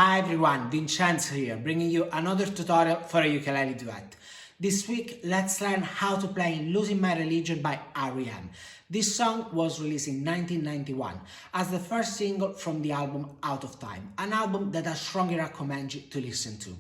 Hi everyone, Vincenzo here, bringing you another tutorial for a ukulele duet. This week, let's learn how to play Losing My Religion by R.E.M. This song was released in 1991 as the first single from the album Out of Time, an album that I strongly recommend you to listen to.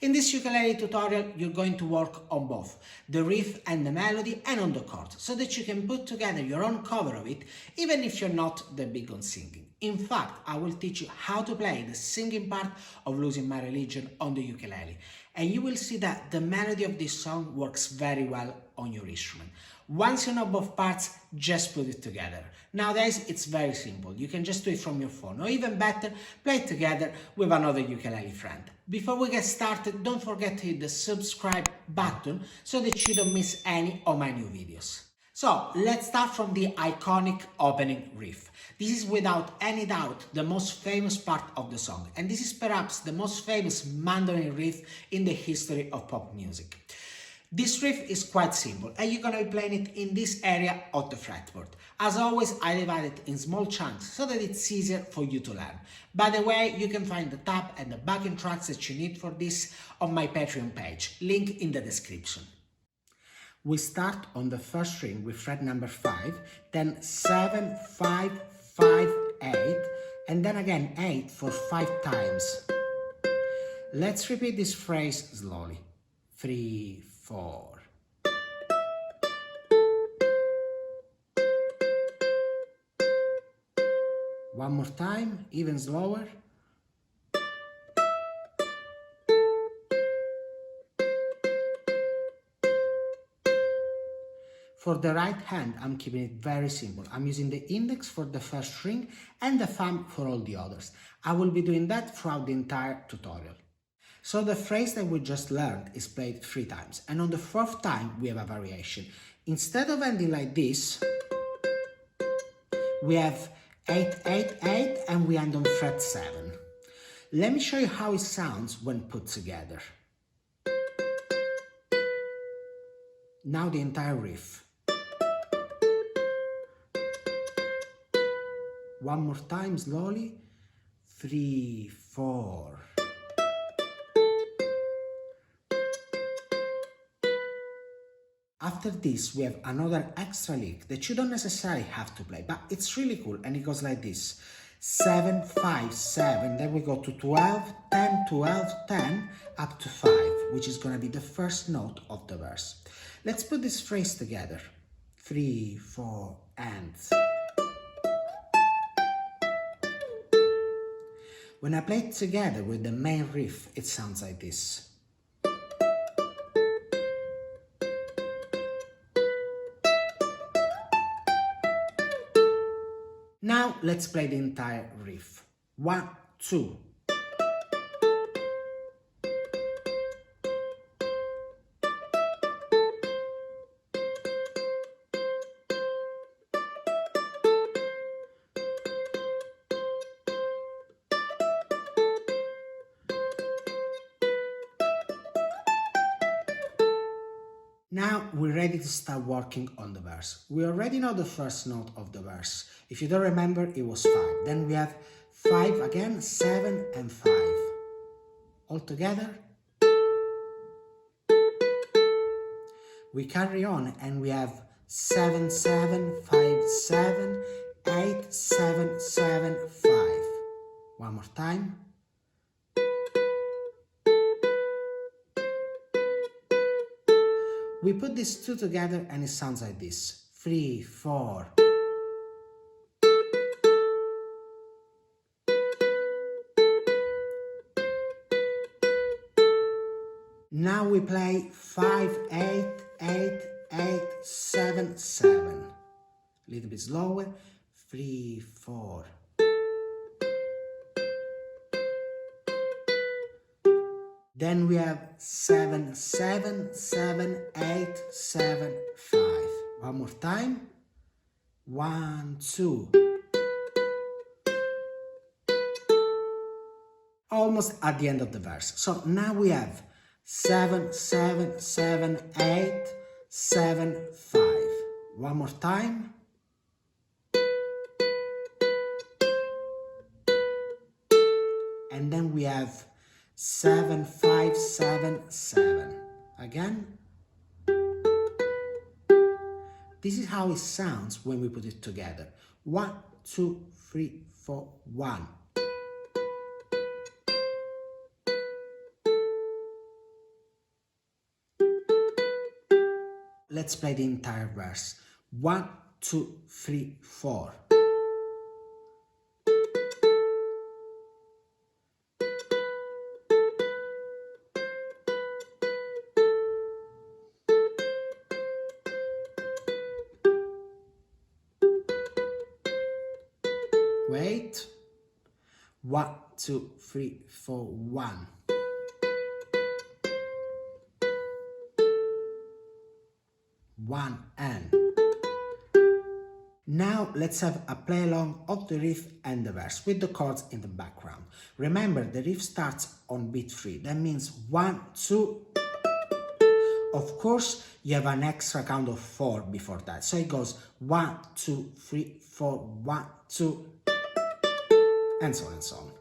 In this ukulele tutorial, you're going to work on both the riff and the melody and on the chords, so that you can put together your own cover of it, even if you're not that big on singing. In fact, I will teach you how to play the singing part of Losing My Religion on the ukulele, and you will see that the melody of this song works very well on your instrument. Once you know both parts, just put it together. Nowadays, it's very simple. You can just do it from your phone, or even better, play it together with another ukulele friend. Before we get started, don't forget to hit the subscribe button so that you don't miss any of my new videos. So, let's start from the iconic opening riff. This is without any doubt the most famous part of the song, and this is perhaps the most famous mandolin riff in the history of pop music. This riff is quite simple, and you're gonna be playing it in this area of the fretboard. As always, I divide it in small chunks so that it's easier for you to learn. By the way, you can find the tab and the backing tracks that you need for this on my Patreon page, link in the description. We start on the first string with fret number 5, then 7, 5, 5, 8, and then again 8 for 5 times. Let's repeat this phrase slowly. 3, 4. One more time, even slower. For the right hand, I'm keeping it very simple. I'm using the index for the first string and the thumb for all the others. I will be doing that throughout the entire tutorial. So the phrase that we just learned is played 3 times, and on the 4th time we have a variation. Instead of ending like this, we have 8, 8, 8, and we end on fret 7. Let me show you how it sounds when put together. Now the entire riff. One more time, slowly. 3, 4. After this, we have another extra lick that you don't necessarily have to play, but it's really cool, and it goes like this. 7, 5, 7, then we go to 12, 10, 12, 10, up to 5, which is going to be the first note of the verse. Let's put this phrase together. 3, 4, and... When I play it together with the main riff, it sounds like this. Now let's play the entire riff. 1, 2. Now we're ready to start working on the verse. We already know the first note of the verse. If you don't remember, it was 5. Then we have 5 again, 7 and 5. All together. We carry on and we have 7, 7, 5, 7, 8, 7, 7, 5. One more time. We put these two together and it sounds like this. 3, 4. Now we play 5, 8, 8, 8, 7, 7. A little bit slower. 3, 4. Then we have 7, 7, 7, 8, 7, 5. One more time. 1, 2. Almost at the end of the verse. So now we have 7, 7, 7, 8, 7, 5. One more time. and then we have 7, 5, 7, 7. Again. This is how it sounds when we put it together. 1, 2, 3, 4, 1. Let's play the entire verse. 1, 2, 3, 4. Wait. 1, 2, 3, 4, 1. One and. Now let's have a play along of the riff and the verse with the chords in the background. Remember, the riff starts on beat 3. That means 1, 2. Of course, you have an extra count of 4 before that. So it goes 1, 2, 3, 4, 1, 2, and so on and so on.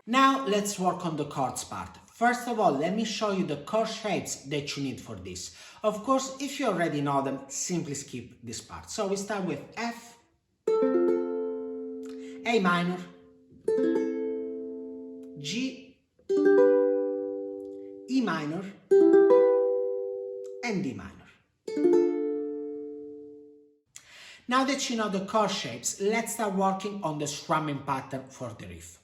Now let's work on the chords part. First of all, let me show you the chord shapes that you need for this. Of course, if you already know them, simply skip this part. So we start with F, A minor, G, E minor, and D minor. Now that you know the chord shapes, let's start working on the strumming pattern for the riff.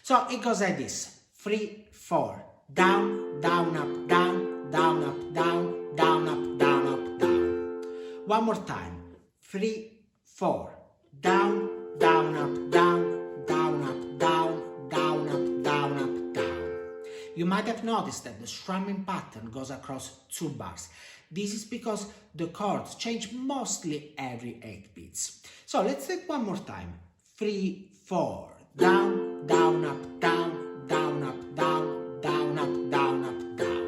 So it goes like this: 3, 4, down, down, up, down, down, up, down, down, up, down, up, down. One more time: 3, 4, down, down, up, down, down, up, down, down, up, down, up, down. You might have noticed that the strumming pattern goes across 2 bars. This is because the chords change mostly every 8 beats. So let's take one more time: 3, 4, down, down, up, down, down, up, down, down, up, down, up, down.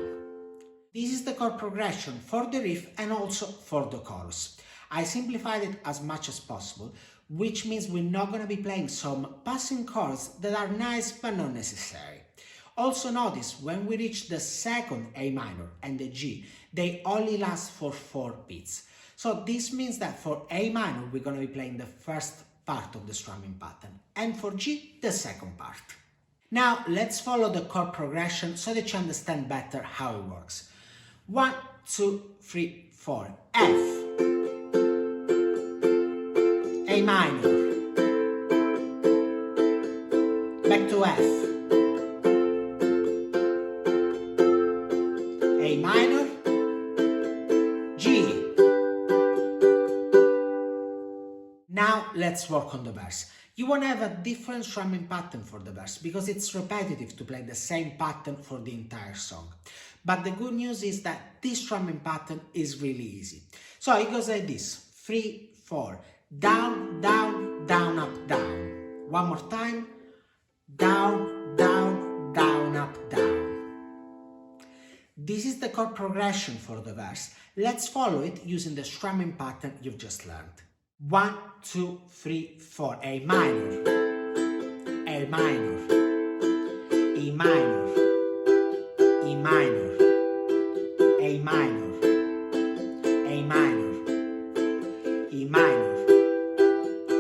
This is the chord progression for the riff and also for the chorus. I simplified it as much as possible, which means we're not going to be playing some passing chords that are nice but not necessary. Also notice when we reach the second A minor and the G, they only last for 4 beats. So this means that for A minor, we're going to be playing the first part of the strumming pattern, and for G, the second part. Now let's follow the chord progression so that you understand better how it works. 1, 2, 3, 4. F, A minor, back to F, A minor, G. Now let's work on the verse. You want to have a different strumming pattern for the verse because it's repetitive to play the same pattern for the entire song. But the good news is that this strumming pattern is really easy. So it goes like this: 3, 4, down, down, down, up, down. One more time: down, down, down, up, down. This is the chord progression for the verse. Let's follow it using the strumming pattern you've just learned. 1, 2, 3, 4. A minor, A minor, E minor, E minor, A minor, A minor, E minor,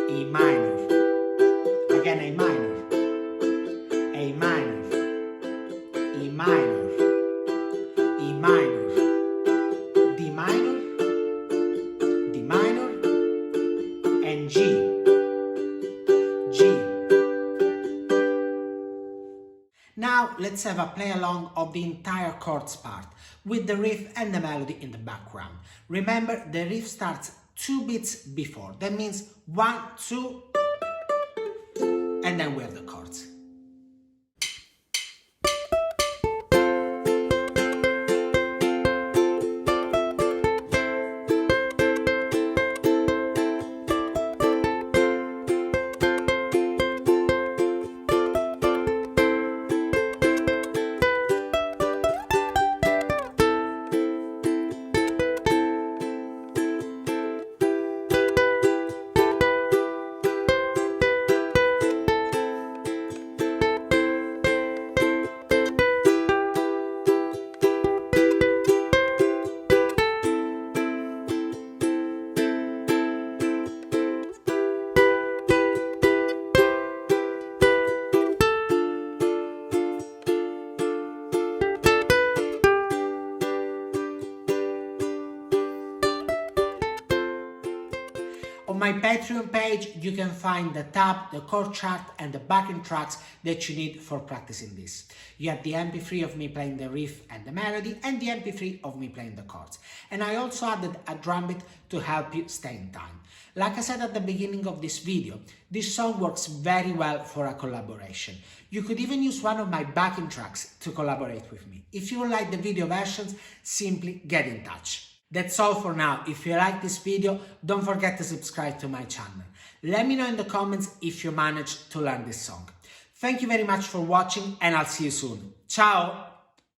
E minor, again A minor, A minor, E minor, let's have a play along of the entire chords part, with the riff and the melody in the background. Remember, the riff starts 2 beats before, that means 1, 2, and then we have the chords. On my Patreon page, you can find the tab, the chord chart, and the backing tracks that you need for practicing this. You have the MP3 of me playing the riff and the melody, and the MP3 of me playing the chords. And I also added a drum beat to help you stay in time. Like I said at the beginning of this video, this song works very well for a collaboration. You could even use one of my backing tracks to collaborate with me. If you like the video versions, simply get in touch. That's all for now. If you like this video, don't forget to subscribe to my channel. Let me know in the comments if you managed to learn this song. Thank you very much for watching, and I'll see you soon. Ciao!